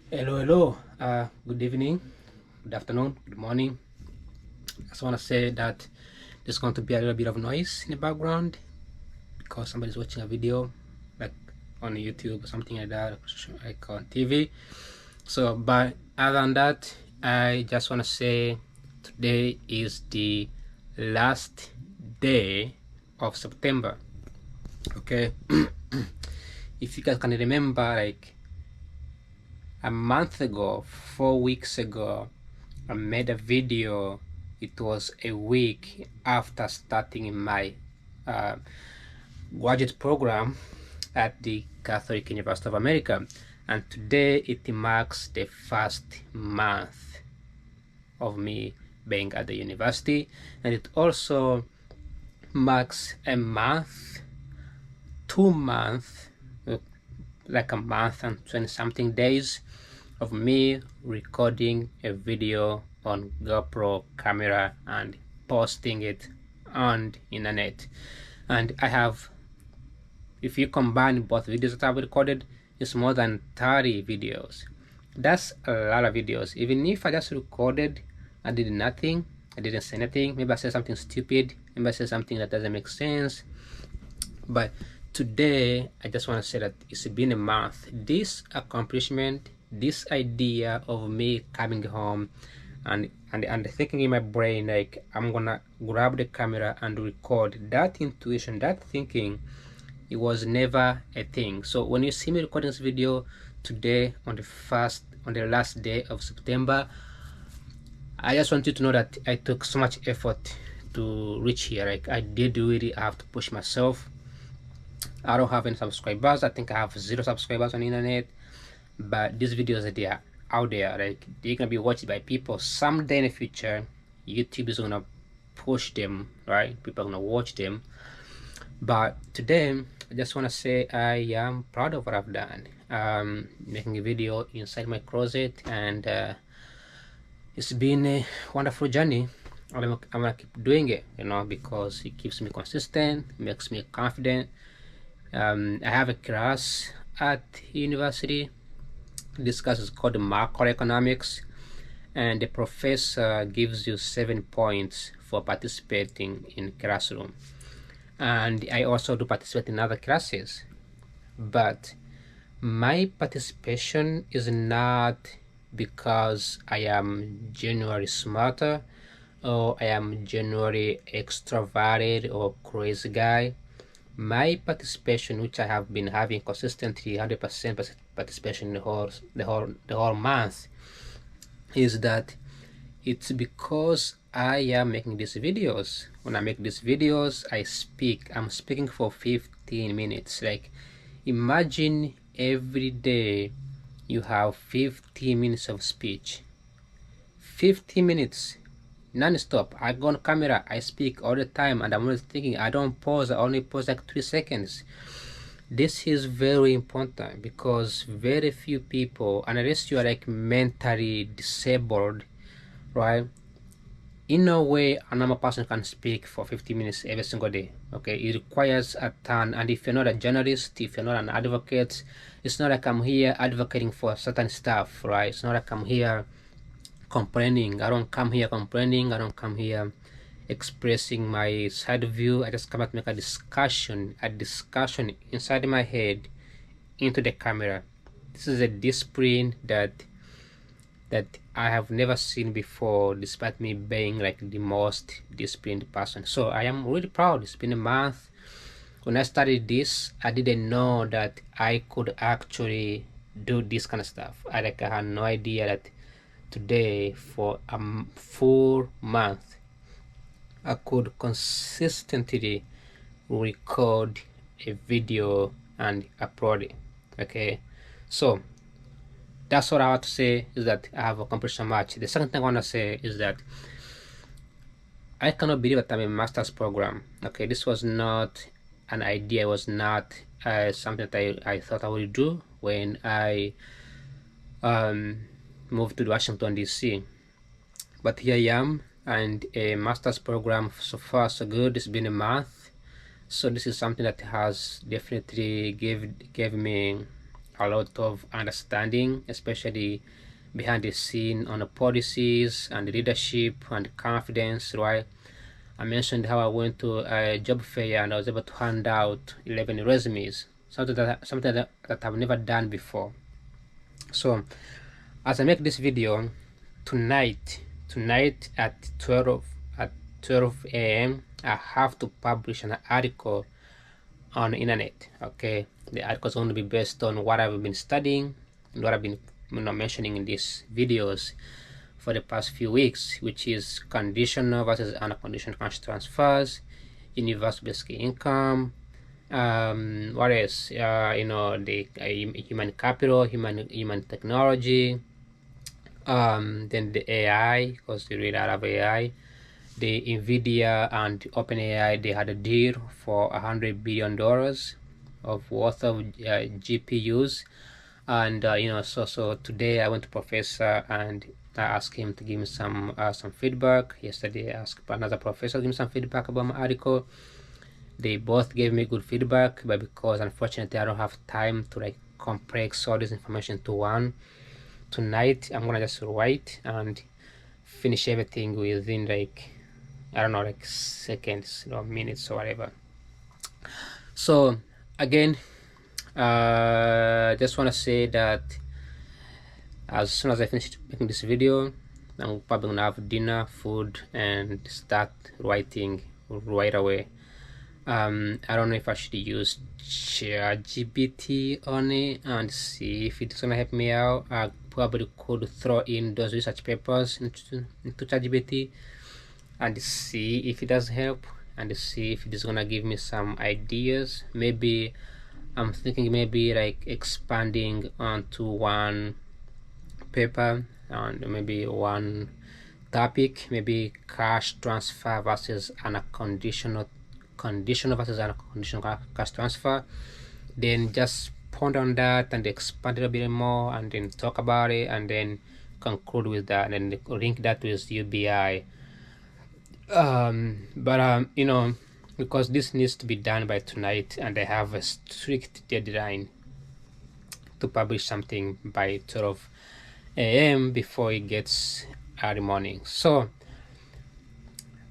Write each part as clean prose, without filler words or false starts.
Hello. Good evening, good afternoon, good morning. I just want to say that there's going to be a little bit of noise in the background because somebody's watching a video, like on YouTube or something like that, like on TV. So, but other than that, I just want to say today is the last day of September. Okay. If you guys can remember, like a month ago, 4 weeks ago, I made a video. It was a week after starting my uh, graduate program at the Catholic University of America, and today it marks the first month of me being at the university, and it also marks a month, 2 months, like a month and 20 something days of me recording a video on GoPro camera and posting it on the internet. And I have, if you combine both videos that I've recorded, it's more than 30 videos. That's a lot of videos. Even if I just recorded, I did nothing, I didn't say anything, maybe I said something stupid, maybe I said something that doesn't make sense, but today I just want to say that it's been a month. This accomplishment, this idea of me coming home and thinking in my brain like I'm gonna grab the camera and record, that intuition, that thinking, it was never a thing. So when you see me recording this video today on the last day of September, I just want you to know that I took so much effort to reach here. Like I did really have to push myself. I don't have any subscribers. I think I have 0 subscribers on the internet, but these videos, they are out there. Like they're gonna be watched by people someday in the future. YouTube is gonna push them, right? People are gonna watch them. But today I just want to say I am proud of what I've done. Making a video inside my closet, and it's been a wonderful journey. I'm gonna keep doing it, because it keeps me consistent, makes me confident. I have a class at university. This class is called macroeconomics, and the professor gives you 7 points for participating in classroom. And I also do participate in other classes, but my participation is not because I am genuinely smarter or I am genuinely extroverted or crazy guy. My participation, which I have been having consistently 100% participation the whole month, is that it's because I am making these videos. When I make these videos, I'm speaking for 15 minutes. Like imagine every day you have 15 minutes of speech. 15 minutes non-stop. I go on camera, I speak all the time, and I'm always thinking. I don't pause, I only pause like 3 seconds. This is very important because very few people, unless you are like mentally disabled, right, in no way a normal person can speak for 50 minutes every single day. Okay, it requires a ton. And if you're not a journalist, if you're not an advocate, it's not like I'm here advocating for certain stuff, right? It's not like I'm here complaining. I don't come here complaining. I don't come here expressing my side view. I just come out to make a discussion inside my head into the camera. This is a discipline that I have never seen before, despite me being like the most disciplined person. So I am really proud. It's been a month. When I started this, I didn't know that I could actually do this kind of stuff. I had no idea that today, for a full month, I could consistently record a video and upload it. Okay, so that's what I have to say, is that I have accomplished so much. The second thing I want to say is that I cannot believe that I'm a master's program. Okay, this was not an idea. It was not something that I thought I would do when I moved to Washington DC. But here I am, and a master's program. So far so good. It's been a month, so this is something that has definitely gave me a lot of understanding, especially behind the scene on the policies and the leadership and confidence, right? I mentioned how I went to a job fair and I was able to hand out 11 resumes, something that I've never done before. So as I make this video, tonight at 12 a.m. I have to publish an article on the internet. Okay, the article is going to be based on what I've been studying and what I've been mentioning in these videos for the past few weeks, which is conditional versus unconditional cash transfers, universal basic income, what else, the human capital, human technology, then the AI, because we read out of AI. The Nvidia and OpenAI, they had a deal for $100 billion of worth of GPUs, and so today I went to Professor and I asked him to give me some feedback. Yesterday I asked another professor to give me some feedback about my article. They both gave me good feedback, but because unfortunately I don't have time to like compress all this information to one, tonight I'm gonna just write and finish everything within like, I don't know, like seconds or minutes or whatever. So again, just want to say that as soon as I finish making this video, I'm probably gonna have dinner, food, and start writing right away. I don't know if I should use ChatGPT on it and see if it's gonna help me out. I probably could throw in those research papers into ChatGPT and see if it does help, and see if it is gonna give me some ideas. Maybe I'm thinking maybe like expanding onto one paper and maybe one topic, maybe cash transfer versus conditional versus unconditional cash transfer, then just ponder on that and expand it a bit more and then talk about it and then conclude with that and then link that with UBI. Because this needs to be done by tonight and I have a strict deadline to publish something by 12 a.m. before it gets early morning. So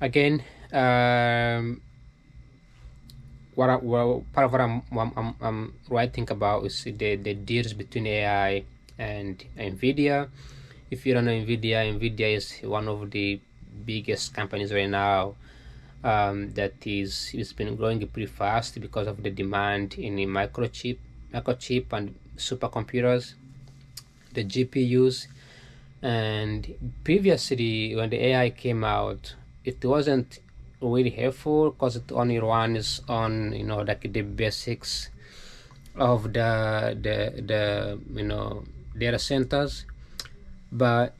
again, part of what I'm writing about is the deals between AI and Nvidia. If you don't know Nvidia is one of the biggest companies right now, that it's been growing pretty fast because of the demand in the microchip and supercomputers, the GPUs. And previously when the AI came out, it wasn't really helpful because it only runs on like the basics of the data centers, but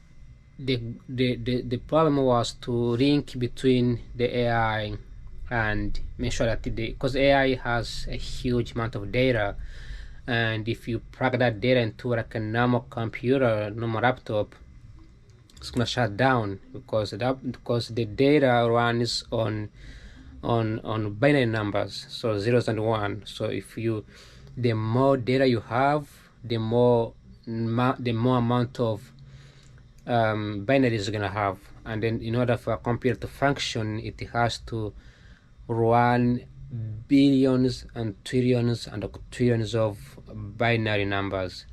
the problem was to link between the AI and make sure that because AI has a huge amount of data, and if you plug that data into like a normal computer, normal laptop, it's gonna shut down because the data runs on binary numbers, so zeros and ones. So the more data you have, the more amount of binaries you're gonna have, and then in order for a computer to function, it has to run billions and trillions and trillions of binary numbers,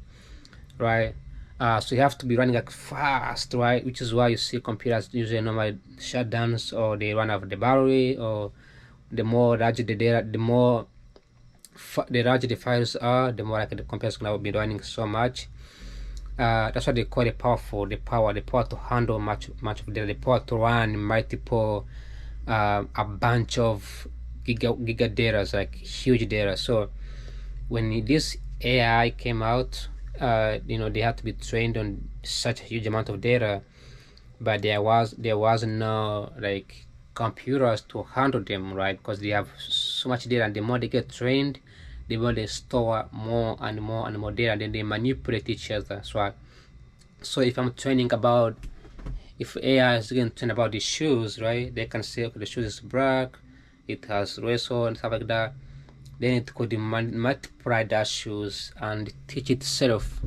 right? So you have to be running like fast, right? Which is why you see computers usually normally shutdowns, or they run out of the battery, or the more larger the data, the larger the files are, the more like the computers gonna be running so much. That's what they call the power to handle much of data, the power to run multiple a bunch of giga data, like huge data. So when this AI came out, they had to be trained on such a huge amount of data, but there was no like computers to handle them, right? Because they have so much data, and the more they get trained, the more they store more and more and more data, and then they manipulate each other. So if I'm training about, if AI is going to train about the shoes, right, they can say, okay, the shoes is black, it has razor and stuff like that. then it could multiply that shoes and teach itself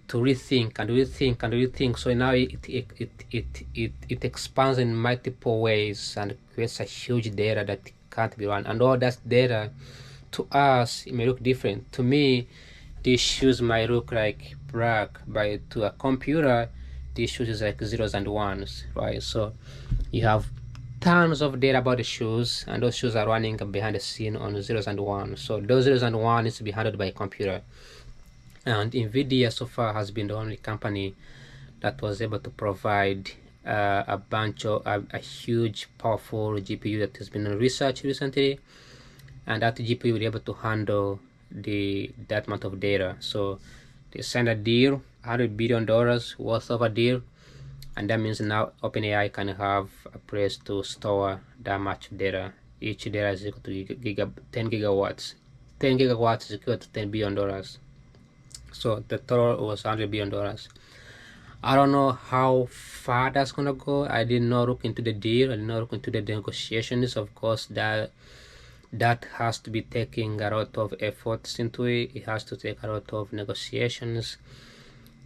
to rethink and rethink and rethink. So now it expands in multiple ways and creates a huge data that can't be run. And all that data, to us, it may look different. To me, these shoes might look like black, but to a computer, these shoes is like zeros and ones, right? So you have tons of data about the shoes, and those shoes are running behind the scene on zeros and ones. So those zeros and ones needs to be handled by a computer. And NVIDIA so far has been the only company that was able to provide a bunch of a huge powerful GPU that has been researched recently, and that GPU will be able to handle that amount of data. So they signed a deal, $100 billion worth of a deal, and that means now OpenAI can have a place to store that much data. Each data is equal to 10 gigawatts. 10 gigawatts is equal to $10 billion. So the total was $100 billion. I don't know how far that's gonna go. I did not look into the deal. I did not look into the negotiations. Of course, that has to be taking a lot of efforts into it. It has to take a lot of negotiations,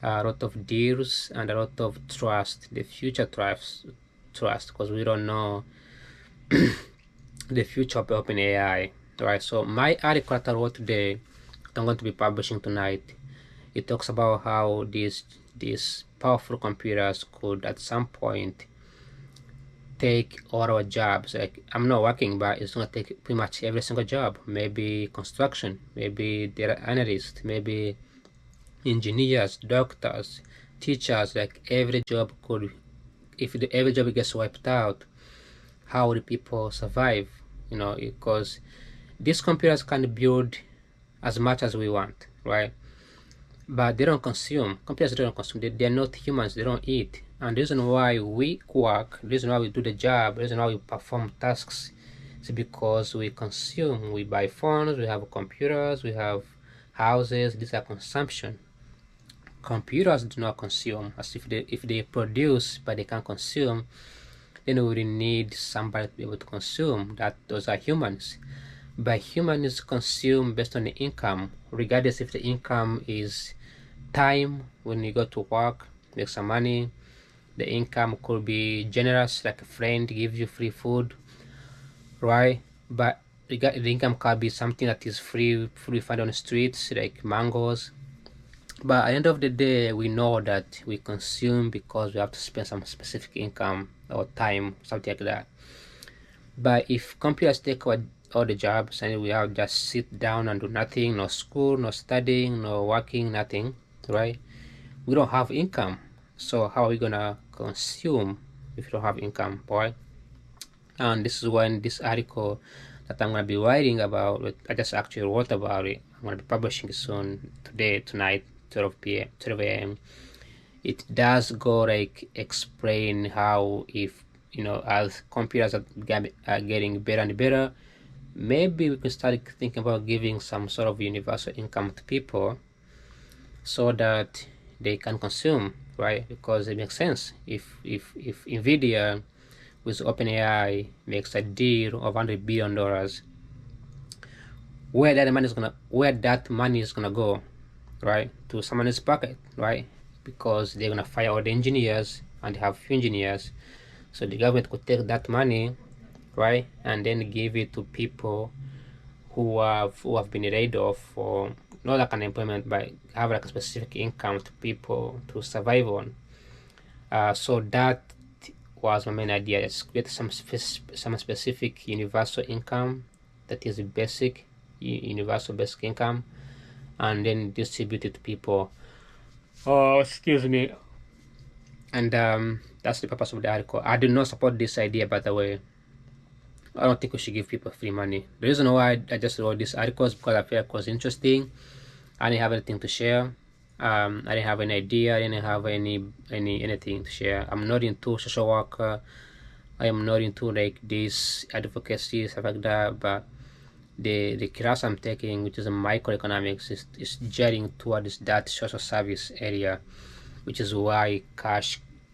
a lot of deals, and a lot of trust. The future trust, because we don't know the future of OpenAI, right? So my article that I wrote today, that I'm going to be publishing tonight, it talks about how these powerful computers could at some point take all our jobs. Like, I'm not working, but it's gonna take pretty much every single job. Maybe construction, maybe data analyst, maybe engineers, doctors, teachers. Like every job could, if every job gets wiped out, how will people survive? You know, because these computers can build as much as we want, right? But they don't consume. Computers don't consume. They're not humans. They don't eat. And the reason why we work, the reason why we do the job, the reason why we perform tasks is because we consume. We buy phones, we have computers, we have houses. These are consumption. Computers do not consume. As if they produce but they can't consume, then we really need somebody to be able to consume. Those are humans. But humans consume based on the income, regardless if the income is time when you go to work, make some money. The income could be generous, like a friend gives you free food, right? But the income can be something that is free found on the streets, like mangoes. But at the end of the day, we know that we consume because we have to spend some specific income or time, something like that. But if computers take all the jobs and we have just sit down and do nothing, no school, no studying, no working, nothing, right? We don't have income. So how are we gonna consume if you don't have income, boy? And this is when this article that I'm gonna be writing about, I just actually wrote about it. I'm gonna be publishing it soon, tonight, 12 a.m. It does go like explain how, if as computers are getting better and better, maybe we can start thinking about giving some sort of universal income to people so that they can consume, right? Because it makes sense. If NVIDIA with OpenAI makes a deal of $100 billion, where that money is gonna go, right? To someone's pocket, right? Because they're gonna fire all the engineers, and they have few engineers, so the government could take that money, right, and then give it to people who have been laid off, or not like unemployment, but have like a specific income to people to survive on. So that was my main idea: is create some specific universal income that is basic, universal basic income, and then distribute it to people. Oh, excuse me. And that's the purpose of the article. I do not support this idea, by the way. I don't think we should give people free money. The reason why I just wrote this article is because I felt it was interesting. I didn't have anything to share. I didn't have any idea. I didn't have anything to share. I'm not into social work. I am not into like this advocacy, stuff like that. But the class I'm taking, which is a microeconomics, is gearing towards that social service area, which is why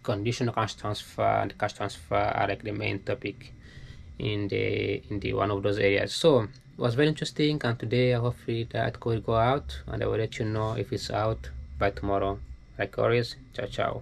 conditional cash transfer are like the main topic in the one of those areas. So It was very interesting, and today hopefully that could go out, and I will let you know if it's out by tomorrow. Like always, ciao ciao.